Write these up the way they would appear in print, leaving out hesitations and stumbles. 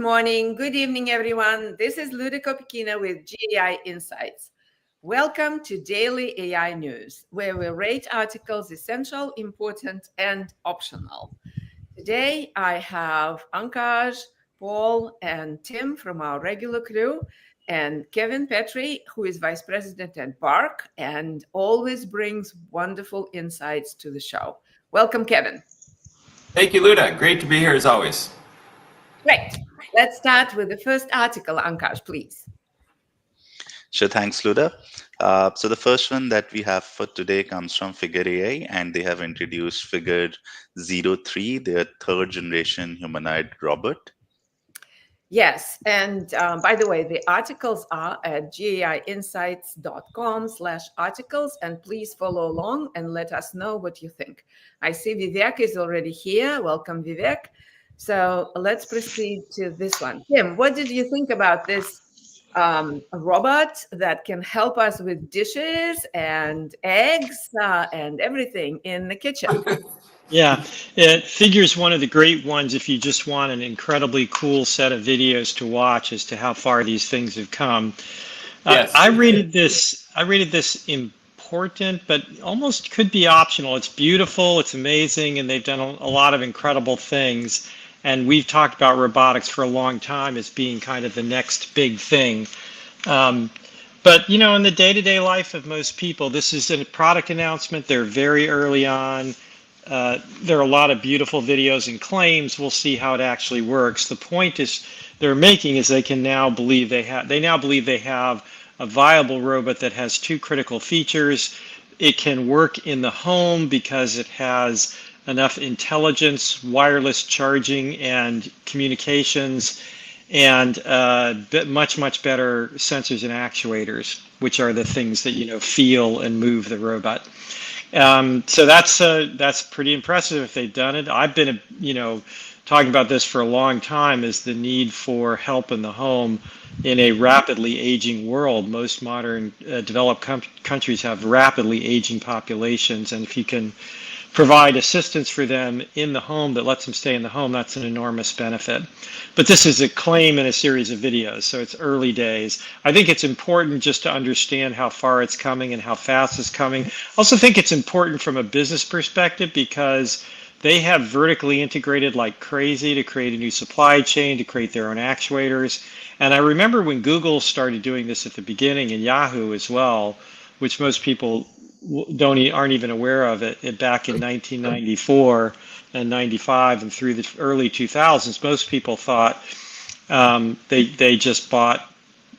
morning, good evening, everyone. This is Luda Kopikina with GAI Insights. Welcome to Daily AI News, where we rate articles essential, important, and optional. Today, I have Ankaj, Paul, and Tim from our regular crew, and Kevin Petrie, who is Vice President at Bark and always brings wonderful insights to the show. Welcome, Kevin. Thank you, Luda. Great to be here as always. Great. Let's start with the first article, Ankaj, please. Sure, thanks, Luda. So the first one that we have for today comes from Figure AI, and they have introduced Figure 03, their third generation humanoid robot. Yes, and by the way, the articles are at gaiinsights.com/articles, and please follow along and let us know what you think. I see Vivek is already here. Welcome, Vivek. So let's proceed to this one. Tim, what did you think about this robot that can help us with dishes and eggs and everything in the kitchen? Yeah, Figure's one of the great ones if you just want an incredibly cool set of videos to watch as to how far these things have come. Yes. I rated this important, but almost could be optional. It's beautiful, it's amazing, and they've done a lot of incredible things. And we've talked about robotics for a long time as being kind of the next big thing. But, you know, in the day-to-day life of most people, this is a product announcement. They're very early on. There are a lot of beautiful videos and claims. We'll see how it actually works. The point is they're making is they now believe they have a viable robot that has two critical features. It can work in the home because it has enough intelligence, wireless charging, and communications, and much better sensors and actuators, which are the things that feel and move the robot. So that's pretty impressive if they've done it. I've been talking about this for a long time, is the need for help in the home in a rapidly aging world. Most modern developed countries have rapidly aging populations, and if you can provide assistance for them in the home that lets them stay in the home, that's an enormous benefit. But this is a claim in a series of videos, so it's early days. I think it's important just to understand how far it's coming and how fast it's coming. I also think it's important from a business perspective because they have vertically integrated like crazy to create a new supply chain, to create their own actuators. And I remember when Google started doing this at the beginning, and Yahoo as well, which most people aren't even aware of it back in 1994 and 95 and through the early 2000s. Most people thought they just bought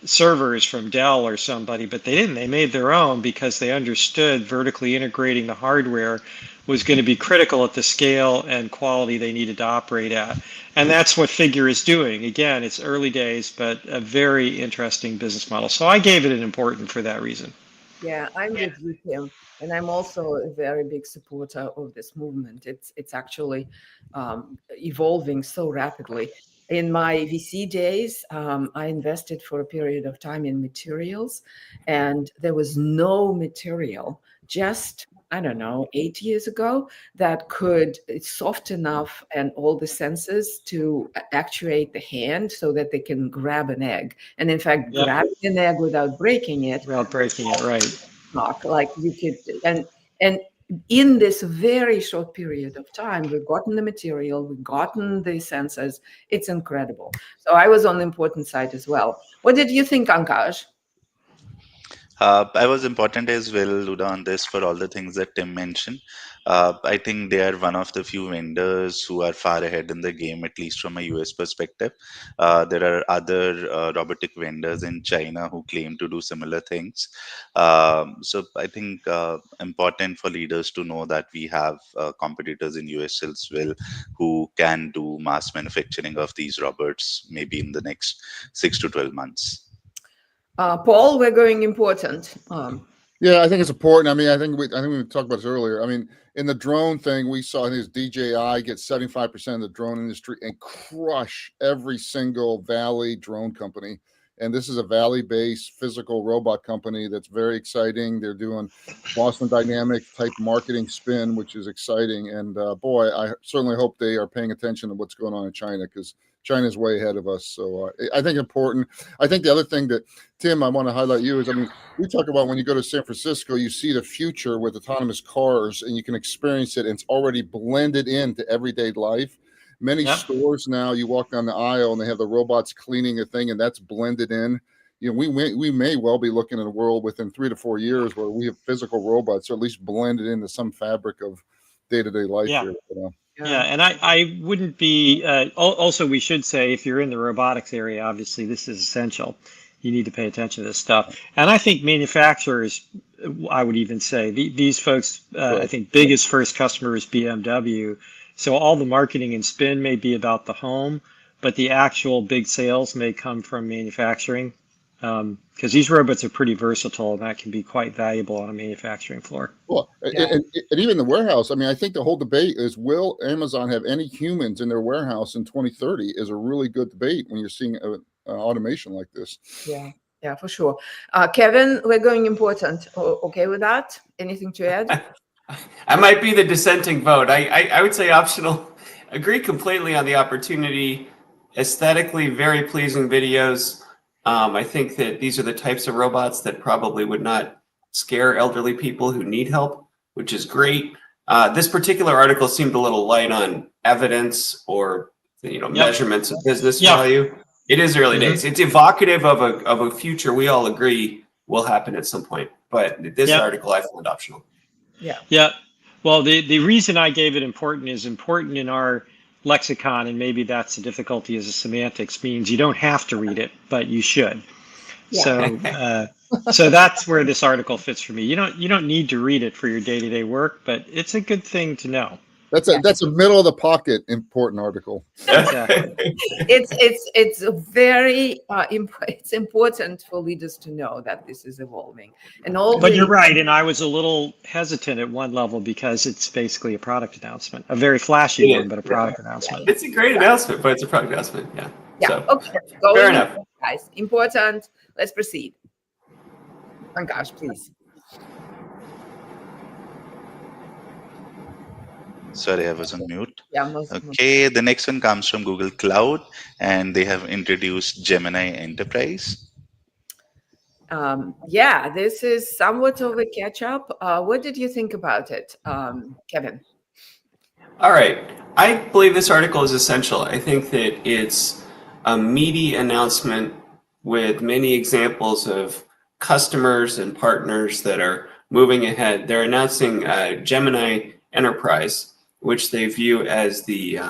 servers from Dell or somebody, but they didn't. They made their own because they understood vertically integrating the hardware was going to be critical at the scale and quality they needed to operate at. And that's what Figure is doing. Again, it's early days, but a very interesting business model. So I gave it an important for that reason. Yeah, I'm with you, Tim, and I'm also a very big supporter of this movement. It's actually evolving so rapidly. In my VC days, I invested for a period of time in materials, and there was no material just, I don't know, 8 years ago that it's soft enough and all the senses to actuate the hand so that they can grab an egg. And in fact, Yep. grabbing an egg without breaking it. Without breaking it, right. Like you could, and in this very short period of time, we've gotten the material, we've gotten the sensors. It's incredible. So I was on the important side as well. What did you think, Ankaj? I was important as well, Luda, on this for all the things that Tim mentioned. I think they are one of the few vendors who are far ahead in the game, at least from a US perspective. There are other robotic vendors in China who claim to do similar things. So I think important for leaders to know that we have competitors in US as well who can do mass manufacturing of these robots maybe in the next 6 to 12 months. Paul, we're going important. Yeah, I think it's important. I mean, I think we talked about this earlier. I mean, in the drone thing, we saw this DJI get 75% of the drone industry and crush every single Valley drone company. And this is a Valley-based physical robot company that's very exciting. They're doing Boston Dynamics type marketing spin, which is exciting. And boy, I certainly hope they are paying attention to what's going on in China, because China's way ahead of us. So I think important. I think the other thing that, Tim, I want to highlight you is, I mean, we talk about when you go to San Francisco, you see the future with autonomous cars and you can experience it. And it's already blended into everyday life. Many stores now, you walk down the aisle and they have the robots cleaning a thing, and that's blended in. You know, we may well be looking at a world within 3 to 4 years where we have physical robots, or at least blended into some fabric of day-to-day life here. Yeah, and I wouldn't be, also we should say, if you're in the robotics area, obviously this is essential. You need to pay attention to this stuff. And I think manufacturers, I would even say, these folks, I think biggest first customer is BMW. So all the marketing and spin may be about the home, but the actual big sales may come from manufacturing. Because these robots are pretty versatile, and that can be quite valuable on a manufacturing floor. Well, and even the warehouse. I mean, I think the whole debate is, will Amazon have any humans in their warehouse in 2030? Is a really good debate when you're seeing automation like this. Yeah, for sure. Kevin, we're going important. Okay with that? Anything to add? I might be the dissenting vote. I would say optional. Agree completely on the opportunity. Aesthetically, very pleasing videos. I think that these are the types of robots that probably would not scare elderly people who need help, which is great. This particular article seemed a little light on evidence or measurements of business value. It is early days. It's evocative of a future we all agree will happen at some point. But this article I found optional. Yeah. Well, the reason I gave it important is important in our lexicon, and maybe that's the difficulty as a semantics, means you don't have to read it, but you should. So that's where this article fits for me. You don't need to read it for your day-to-day work, but it's a good thing to know. That's a middle of the pocket important article. Exactly. It's very it's important for leaders to know that this is evolving. But you're right, and I was a little hesitant at one level because it's basically a product announcement, a very flashy one, but a product announcement. It's a great announcement, but it's a product announcement. So, okay. Fair enough, guys. Important. Let's proceed. Pankaj, please. Sorry, I was on mute. Okay, the next one comes from Google Cloud, and they have introduced Gemini Enterprise. This is somewhat of a catch-up. What did you think about it, Kevin? All right. I believe this article is essential. I think that it's a meaty announcement with many examples of customers and partners that are moving ahead. They're announcing Gemini Enterprise, which they view as the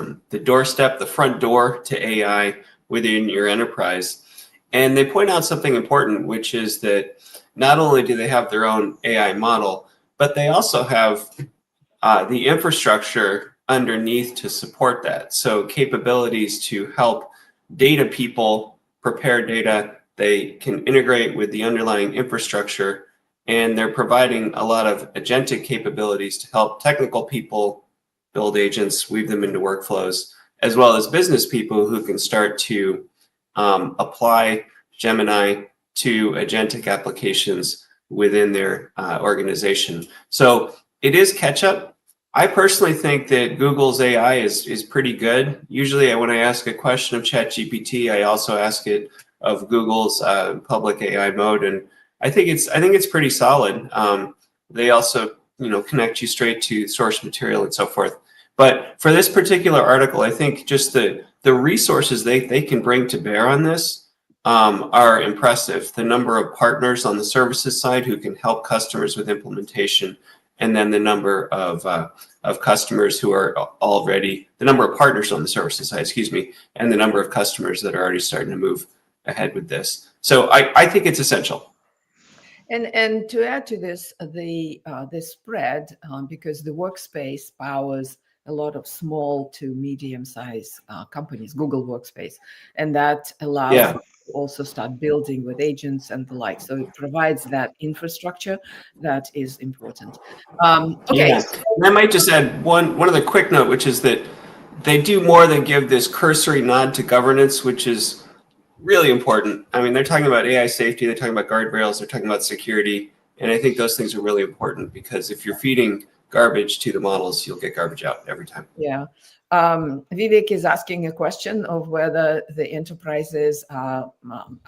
doorstep, the front door to AI within your enterprise. And they point out something important, which is that not only do they have their own AI model, but they also have the infrastructure underneath to support that. So capabilities to help data people prepare data. They can integrate with the underlying infrastructure, and they're providing a lot of agentic capabilities to help technical people build agents, weave them into workflows, as well as business people who can start to apply Gemini to agentic applications within their organization. So it is catch-up. I personally think that Google's AI is pretty good. Usually when I ask a question of ChatGPT, I also ask it of Google's public AI mode, and I think it's pretty solid. They also connect you straight to source material and so forth. But for this particular article, I think just the resources they can bring to bear on this are impressive. The number of partners on the services side who can help customers with implementation, and then the number of customers who are already, the number of partners on the services side, and the number of customers that are already starting to move ahead with this. So I think it's essential. And to add to this, the spread, because the workspace powers a lot of small to medium-sized companies, Google Workspace, and that allows them to also start building with agents and the like. So it provides that infrastructure that is important. Okay. Yeah. And I might just add one other quick note, which is that they do more than give this cursory nod to governance, which is really important. I mean, they're talking about AI safety, they're talking about guardrails, they're talking about security, and I think those things are really important, because if you're feeding garbage to the models, you'll get garbage out every time. Yeah. Vivek is asking a question of whether the enterprises are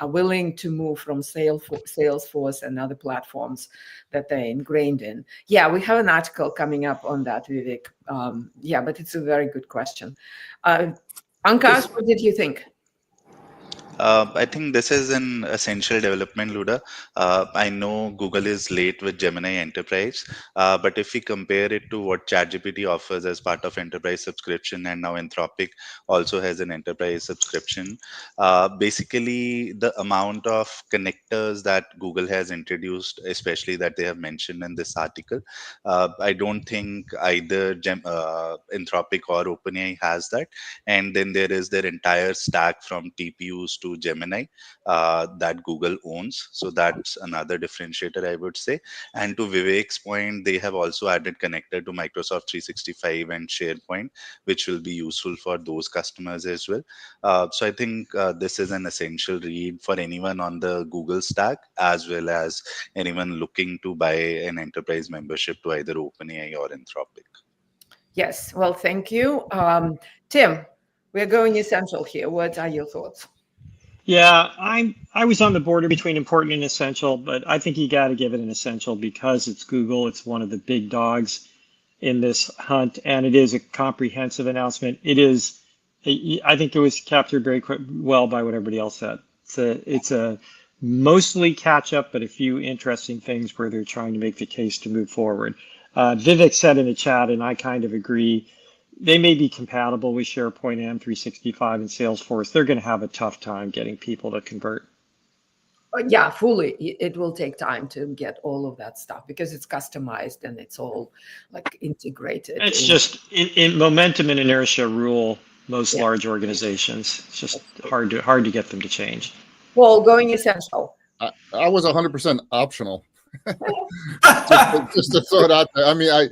willing to move from Salesforce and other platforms that they're ingrained in. Yeah, we have an article coming up on that, Vivek. Yeah, but it's a very good question. Ankas, what did you think? I think this is an essential development, Luda. I know Google is late with Gemini Enterprise, but if we compare it to what ChatGPT offers as part of enterprise subscription, and now Anthropic also has an enterprise subscription, basically the amount of connectors that Google has introduced, especially that they have mentioned in this article, I don't think either Anthropic or OpenAI has that. And then there is their entire stack from TPUs to Gemini that Google owns. So that's another differentiator, I would say. And to Vivek's point, they have also added connector to Microsoft 365 and SharePoint, which will be useful for those customers as well. So I think this is an essential read for anyone on the Google stack, as well as anyone looking to buy an enterprise membership to either OpenAI or Anthropic. Yes, well, thank you. Tim, we're going essential here. What are your thoughts? Yeah, I was on the border between important and essential, but I think you got to give it an essential because it's Google. It's one of the big dogs in this hunt, and it is a comprehensive announcement. It is, I think it was captured very well by what everybody else said. It's a mostly catch up, but a few interesting things where they're trying to make the case to move forward. Vivek said in the chat, and I kind of agree, they may be compatible with SharePoint and 365 and Salesforce. They're going to have a tough time getting people to convert. Yeah, fully. It will take time to get all of that stuff because it's customized and it's all like integrated. It's just in momentum and inertia rule most large organizations. It's just hard to get them to change. Paul, going essential. I was 100% optional. just to throw it out there. I mean,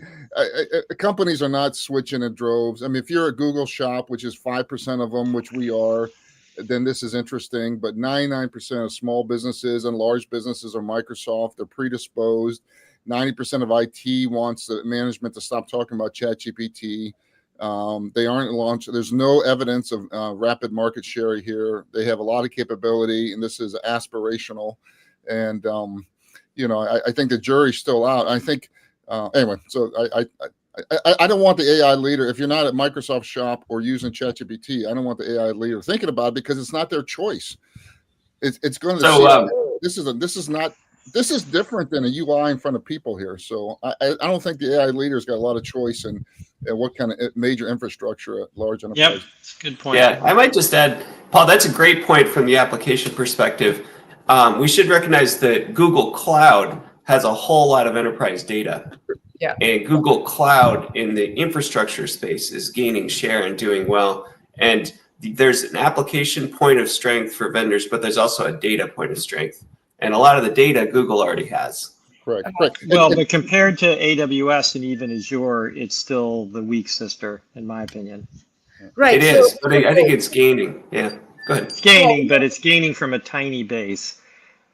companies are not switching in droves. I mean, if you're a Google shop, which is 5% of them, which we are, then this is interesting. But 99% of small businesses and large businesses are Microsoft. They're predisposed. 90% of IT wants the management to stop talking about ChatGPT. They aren't launched. There's no evidence of rapid market share here. They have a lot of capability, and this is aspirational. And I think the jury's still out. I think anyway. So I don't want the AI leader. If you're not at Microsoft shop or using ChatGPT, I don't want the AI leader thinking about it because it's not their choice. It's going to. So this is different than a UI in front of people here. So I don't think the AI leader's got a lot of choice in what kind of major infrastructure at large enterprise. Yep, that's a good point. Yeah, I might just add, Paul, that's a great point from the application perspective. We should recognize that Google Cloud has a whole lot of enterprise data. Yeah. And Google Cloud in the infrastructure space is gaining share and doing well. And there's an application point of strength for vendors, but there's also a data point of strength. And a lot of the data Google already has. Correct. Well, but compared to AWS and even Azure, it's still the weak sister, in my opinion. Right. It is, but I think it's gaining. Yeah, go ahead. It's gaining, but it's gaining from a tiny base.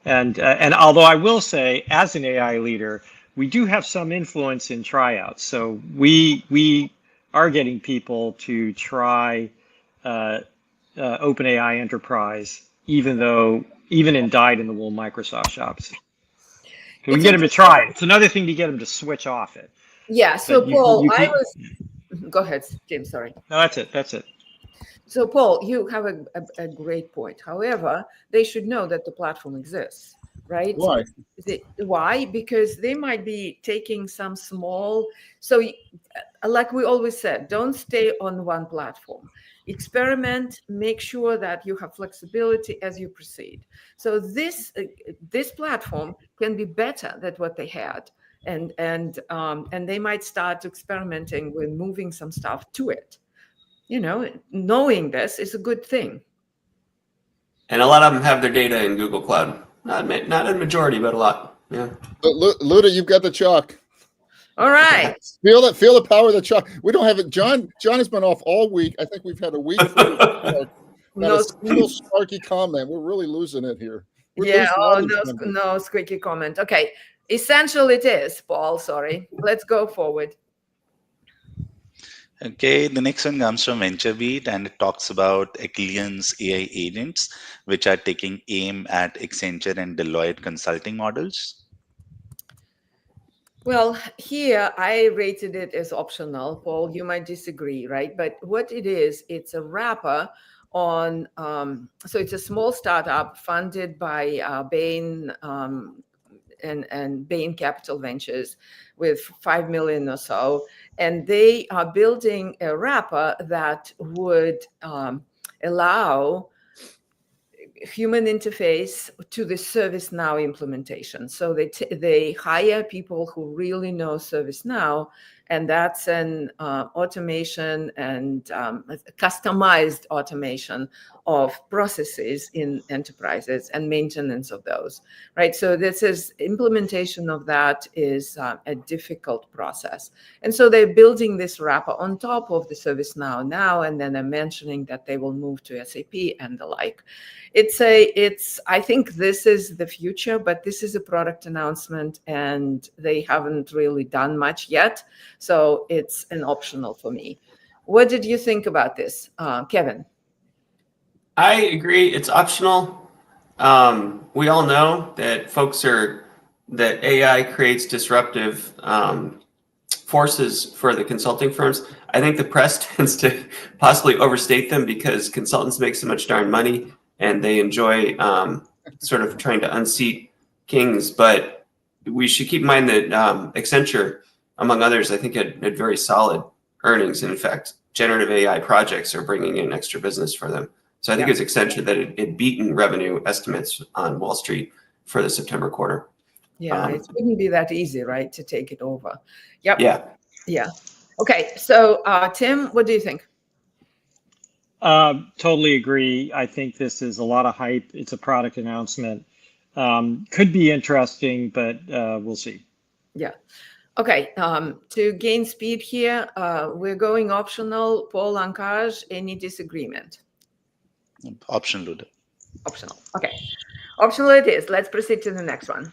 And although I will say, as an AI leader, we do have some influence in tryouts. So we are getting people to try OpenAI Enterprise, even in dyed-in-the-wool Microsoft shops. We can get them to try it. It's another thing to get them to switch off it. Yeah. So Paul, go ahead, Jim. Sorry. No, that's it. So Paul, you have a great point. However, they should know that the platform exists, right? Why? Why? Because they might be taking some small. So, like we always said, don't stay on one platform. Experiment. Make sure that you have flexibility as you proceed. So this platform can be better than what they had, and they might start experimenting with moving some stuff to it. Knowing this is a good thing. And a lot of them have their data in Google Cloud. Not a majority, but a lot. Yeah. But Luda, you've got the chalk. All right. Feel the power of the chalk. We don't have it. John has been off all week. I think we've had a week. Not a single snarky comment. We're really losing it here. No squeaky comment. Okay. Essential it is, Paul. Sorry. Let's go forward. Okay, the next one comes from VentureBeat and it talks about Echelion's AI agents, which are taking aim at Accenture and Deloitte consulting models. Well, here I rated it as optional. Paul, you might disagree, right? But what it is, it's a wrapper on, so it's a small startup funded by Bain and Bain Capital Ventures with 5 million or so. And they are building a wrapper that would allow human interface to the ServiceNow implementation. So they hire people who really know ServiceNow, and that's an automation and customized automation of processes in enterprises and maintenance of those, right? So this is implementation of that is a difficult process. And so they're building this wrapper on top of the ServiceNow now, and then they're mentioning that they will move to SAP and the like. I think this is the future, but this is a product announcement and they haven't really done much yet. So it's an optional for me. What did you think about this, Kevin? I agree. It's optional. We all know that that AI creates disruptive forces for the consulting firms. I think the press tends to possibly overstate them because consultants make so much darn money and they enjoy sort of trying to unseat kings. But we should keep in mind that Accenture, among others, I think had very solid earnings. And in fact, generative AI projects are bringing in extra business for them. So I think it's Accenture that it beaten revenue estimates on Wall Street for the September quarter. Yeah, it wouldn't be that easy, right, to take it over. Yep. Yeah. Okay, so Tim, what do you think? Totally agree. I think this is a lot of hype. It's a product announcement. Could be interesting, but we'll see. Yeah. Okay, to gain speed here, we're going optional. Paul Ankaj, any disagreement? Optional, Luda. Optional. Okay. Optional it is. Let's proceed to the next one.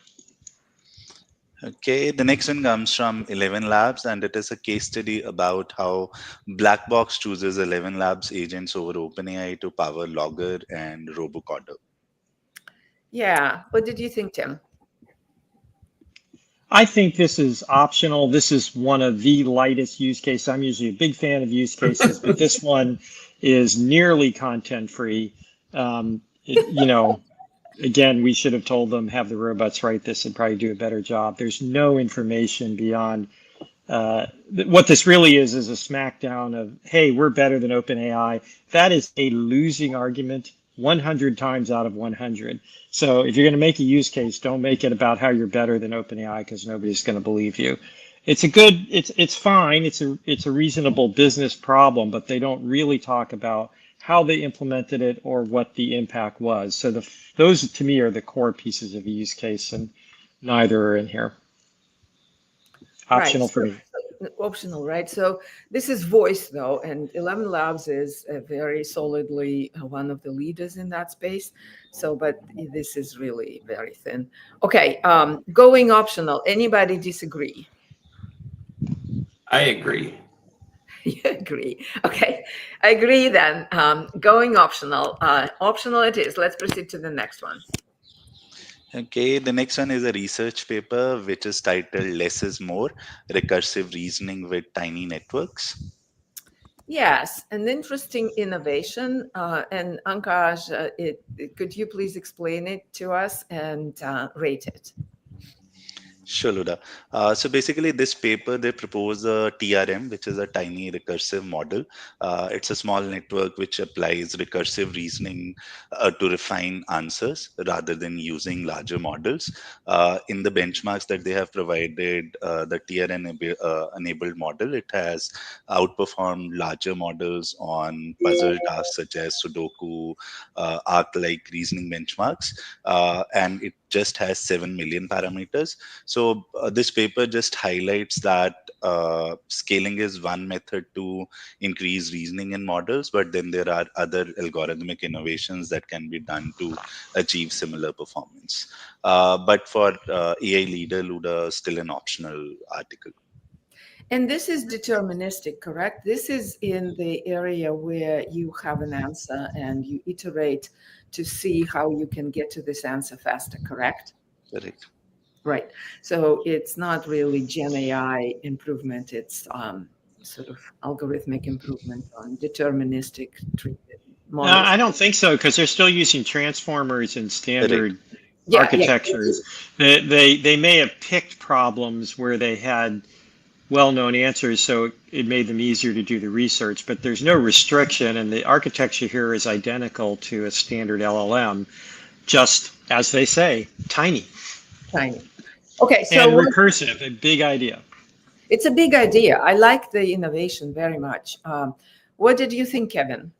Okay, the next one comes from 11 Labs, and it is a case study about how Blackbox chooses 11 Labs agents over OpenAI to power Logger and Robocoder. Yeah. What did you think, Tim? I think this is optional. This is one of the lightest use cases. I'm usually a big fan of use cases, but this one is nearly content free. Again, we should have told them, have the robots write this and probably do a better job. There's no information beyond what this really is a smackdown of, hey, we're better than OpenAI. That is a losing argument 100 times out of 100. So if you're going to make a use case, don't make it about how you're better than OpenAI because nobody's going to believe you. It's fine. It's a reasonable business problem, but they don't really talk about how they implemented it or what the impact was. So those to me are the core pieces of a use case, and neither are in here. Optional for me. Optional, right? So this is voice though, and 11 Labs is very solidly one of the leaders in that space. So, but this is really very thin. Okay, going optional. Anybody disagree? I agree. You agree. Okay, I agree then. Going optional. Optional it is. Let's proceed to the next one. Okay, the next one is a research paper which is titled Less is More, Recursive Reasoning with Tiny Networks. Yes, an interesting innovation. And Ankaj, could you please explain it to us and rate it? Sure, Luda. So basically, this paper, they propose a TRM, which is a tiny recursive model. It's a small network which applies recursive reasoning to refine answers rather than using larger models. In the benchmarks that they have provided, the TRM-enabled model, it has outperformed larger models on puzzle tasks such as Sudoku, Arc-like reasoning benchmarks, and it just has 7 million parameters. So this paper just highlights that scaling is one method to increase reasoning in models, but then there are other algorithmic innovations that can be done to achieve similar performance. But for AI leader, Luda, still an optional article. And this is deterministic, correct? This is in the area where you have an answer and you iterate to see how you can get to this answer faster, correct? Correct. Right. So it's not really Gen AI improvement. It's sort of algorithmic improvement on deterministic models. I don't think so, because they're still using transformers and standard Yeah, architectures. They may have picked problems where they had well-known answers, so it made them easier to do the research, but there's no restriction, and the architecture here is identical to a standard LLM, just, as they say, tiny. Tiny. Okay, so and recursive, a big idea. It's a big idea. I like the innovation very much. What did you think, Kevin?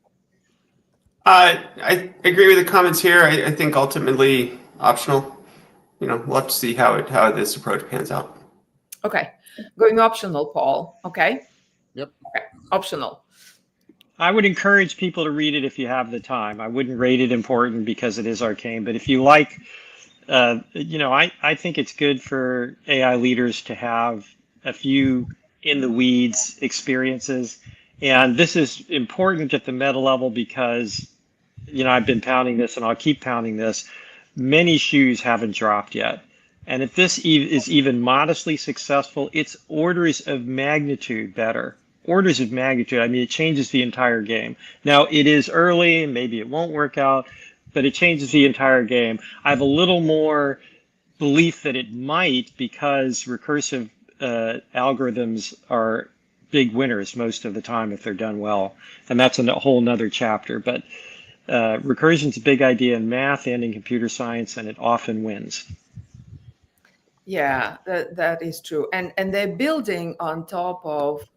I agree with the comments here. I think ultimately optional. We'll have to see how this approach pans out. Okay, going optional, Paul. Okay. Yep. Okay, optional. I would encourage people to read it if you have the time. I wouldn't rate it important because it is arcane, but if you like, I think it's good for AI leaders to have a few in the weeds experiences. And this is important at the meta level because, I've been pounding this and I'll keep pounding this. Many shoes haven't dropped yet. And if this is even modestly successful, it's orders of magnitude better. Orders of magnitude. I mean, it changes the entire game. Now, it is early and maybe it won't work out, but it changes the entire game. I have a little more belief that it might because recursive algorithms are big winners most of the time if they're done well. And that's a whole nother chapter. But recursion's a big idea in math and in computer science, and it often wins. Yeah, that is true. And they're building on top of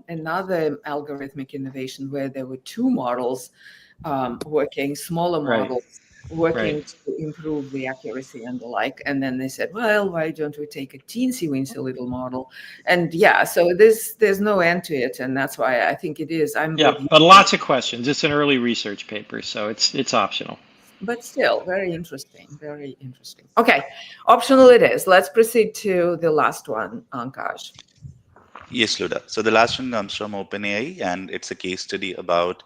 another algorithmic innovation where there were two models working, smaller models working to improve the accuracy and the like. And then they said, well, why don't we take a teensy-weensy little model? And yeah, so there's no end to it. And that's why I think it is. But lots of questions. It's an early research paper, so it's optional. But still, very interesting, very interesting. Okay, optional it is. Let's proceed to the last one, Ankash. Yes, Luda. So the last one comes from OpenAI, and it's a case study about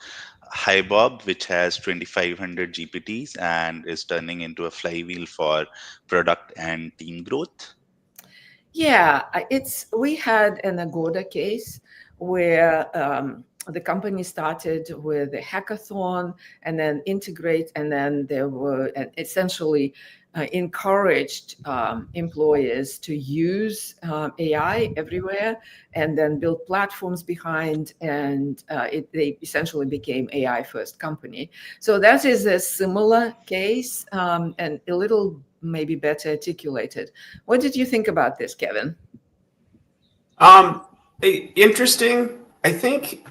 HiBob, which has 2,500 GPTs and is turning into a flywheel for product and team growth. Yeah, we had an Agoda case where the company started with a hackathon and then integrate, and then there were essentially encouraged employers to use AI everywhere and then build platforms behind, and they essentially became AI first company. So that is a similar case and a little maybe better articulated. What did you think about this, Kevin? Interesting. I think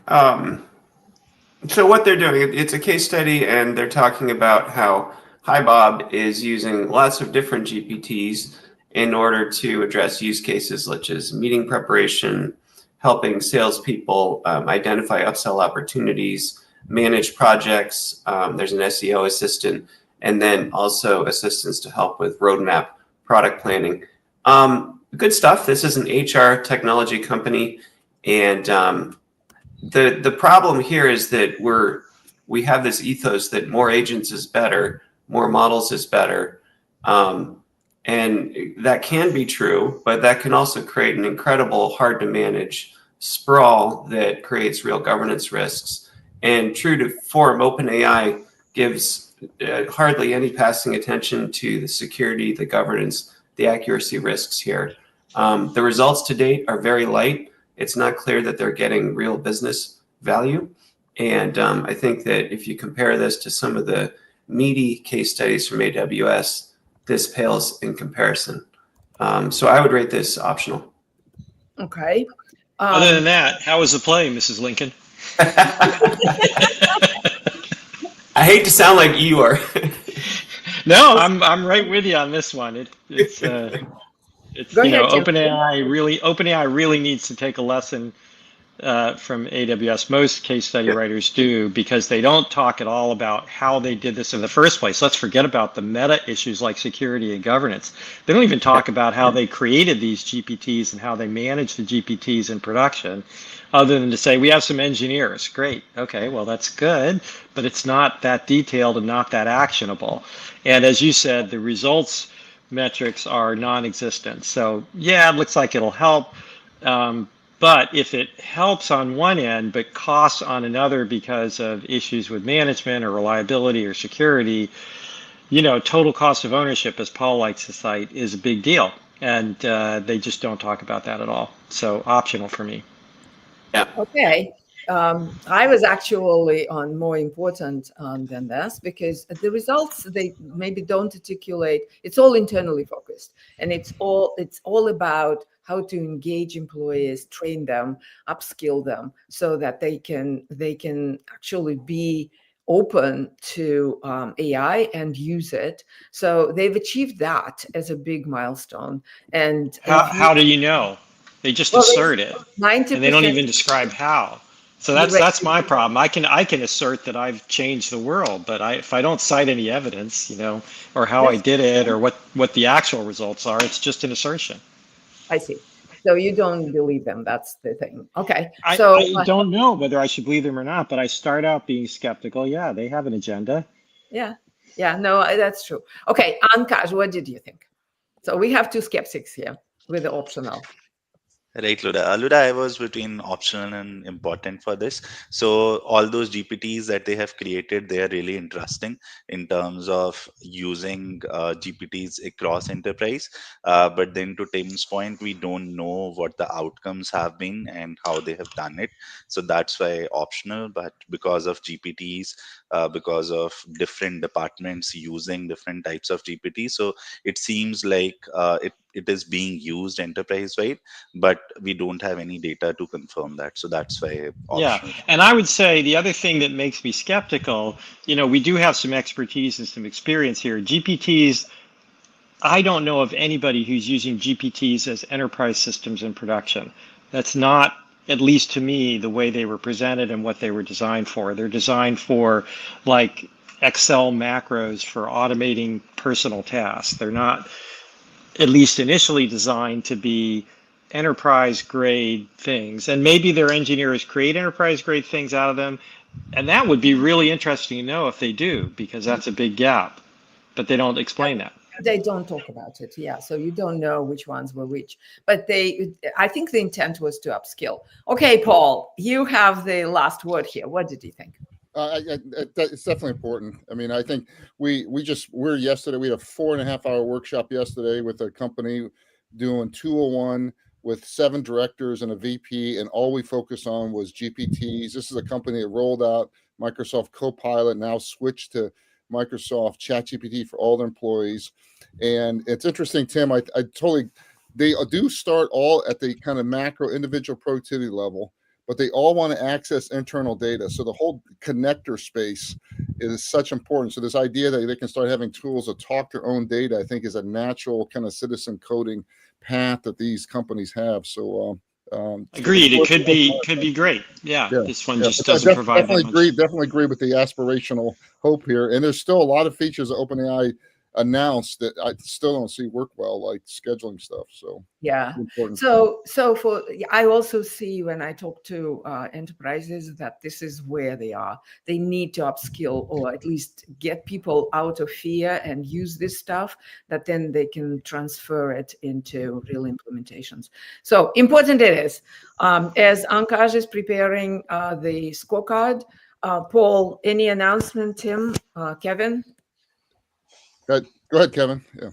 so. What they're doing, it's a case study, and they're talking about how HiBob is using lots of different GPTs in order to address use cases such as meeting preparation, helping salespeople identify upsell opportunities, manage projects. There's an SEO assistant, and then also assistance to help with roadmap product planning. Good stuff. This is an HR technology company, and the problem here is that we have this ethos that more agents is better, more models is better, and that can be true, but that can also create an incredible, hard to manage sprawl that creates real governance risks. And true to form, OpenAI gives hardly any passing attention to the security, the governance, the accuracy risks here. The results to date are very light. It's not clear that they're getting real business value. And I think that if you compare this to some of the meaty case studies from AWS, this pales in comparison. So I would rate this optional. Okay. Other than that, how was the play, Mrs. Lincoln? I hate to sound like you are. No, I'm right with you on this one. It's Go ahead, OpenAI really needs to take a lesson from AWS. Most case study writers do, because they don't talk at all about how they did this in the first place. Let's forget about the meta issues like security and governance. They don't even talk about how they created these GPTs and how they manage the GPTs in production, other than to say, we have some engineers. Great. Okay, well, that's good, but it's not that detailed and not that actionable. And as you said, the results metrics are non-existent. So yeah, it looks like it'll help. But if it helps on one end, but costs on another because of issues with management or reliability or security, total cost of ownership, as Paul likes to cite, is a big deal. And they just don't talk about that at all. So optional for me. Yeah. Okay. I was actually on more important than this, because the results, they maybe don't articulate. It's all internally focused, and it's all about how to engage employees, train them, upskill them, so that they can actually be open to AI and use it. So they've achieved that as a big milestone. And how do you know? They just assert it, 90%, and they don't even describe how. So that's my problem. I can assert that I've changed the world, but if I don't cite any evidence, or how I did it, or what the actual results are, it's just an assertion. I see. So you don't believe them. That's the thing. Okay. I don't know whether I should believe them or not, but I start out being skeptical. Yeah, they have an agenda. Yeah. No, that's true. Okay, Ankash, what did you think? So we have two skeptics here with the optional. Right, Luda. Luda, I was between optional and important for this. So all those GPTs that they have created, they are really interesting in terms of using GPTs across enterprise. But then to Tim's point, we don't know what the outcomes have been and how they have done it. So that's why optional. But because of GPTs, because of different departments using different types of GPT, so it seems like it is being used enterprise-wide, but we don't have any data to confirm that. So that's why optional. Yeah, and I would say the other thing that makes me skeptical, we do have some expertise and some experience here. GPTs, I don't know of anybody who's using GPTs as enterprise systems in production. That's not, at least to me, the way they were presented and what they were designed for. They're designed for like Excel macros for automating personal tasks. They're not, at least initially, designed to be enterprise grade things. And maybe their engineers create enterprise grade things out of them. And that would be really interesting to know if they do, because that's a big gap. But they don't explain that. They don't talk about it. Yeah. So you don't know which ones were which. But I think the intent was to upskill. Okay, Paul, you have the last word here. What did you think? It's definitely important. I mean, I think yesterday, we had a 4.5-hour workshop yesterday with a company doing 201 with 7 directors and a VP, and all we focused on was GPTs. This is a company that rolled out Microsoft Copilot, now switched to Microsoft ChatGPT for all their employees. And it's interesting, Tim, they do start all at the kind of macro individual productivity level, but they all want to access internal data. So the whole connector space is such important. So this idea that they can start having tools to talk their own data, I think, is a natural kind of citizen coding path that these companies have. So agreed. It could be great. Yeah. This one just doesn't provide that much. Definitely agree with the aspirational hope here. And there's still a lot of features that OpenAI announced that I still don't see work well, like scheduling stuff. So yeah. So I also see, when I talk to enterprises, that this is where they are. They need to upskill, or at least get people out of fear and use this stuff, that then they can transfer it into real implementations. So important it is. As Ankash is preparing the scorecard, Paul, any announcement? Tim, Kevin? Go ahead, Kevin. Yeah.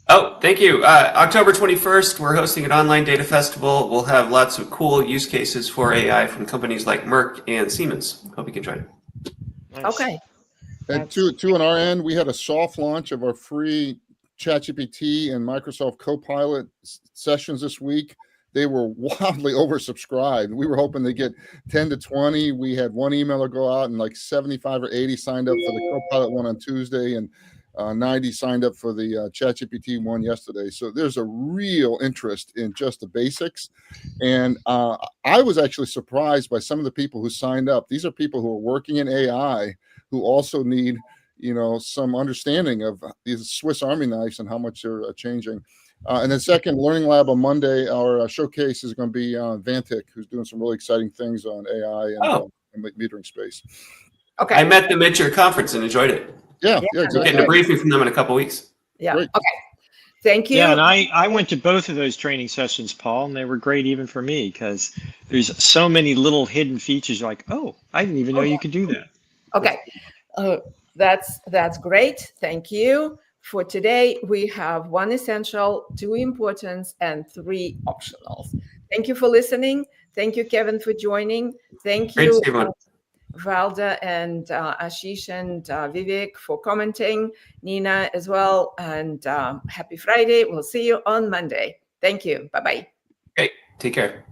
Oh, thank you. October 21st, we're hosting an online data festival. We'll have lots of cool use cases for AI from companies like Merck and Siemens. Hope you can join. Nice. Okay. And two on our end, we had a soft launch of our free ChatGPT and Microsoft Copilot sessions this week. They were wildly oversubscribed. We were hoping to get 10 to 20. We had one emailer go out, and like 75 or 80 signed up for the Copilot one on Tuesday. And 90 signed up for the ChatGPT one yesterday. So there's a real interest in just the basics. And I was actually surprised by some of the people who signed up. These are people who are working in AI who also need, some understanding of these Swiss Army knives and how much they're changing. And then second, Learning Lab on Monday, our showcase is going to be Vantic, who's doing some really exciting things on AI and metering space. Okay. I met them at your conference and enjoyed it. Yeah, We're getting a briefing from them in a couple weeks. Yeah. Great. Okay. Thank you. Yeah, and I went to both of those training sessions, Paul, and they were great even for me because there's so many little hidden features. Like, oh, I didn't even know you could do that. Okay. That's great. Thank you. For today, we have 1 essential, 2 importance, and 3 optionals. Thank you for listening. Thank you, Kevin, for joining. Thank Great to you, see everyone. Valda and Ashish and Vivek for commenting, Nina as well, and happy Friday. We'll see you on Monday. Thank you. Bye-bye. Great. Take care.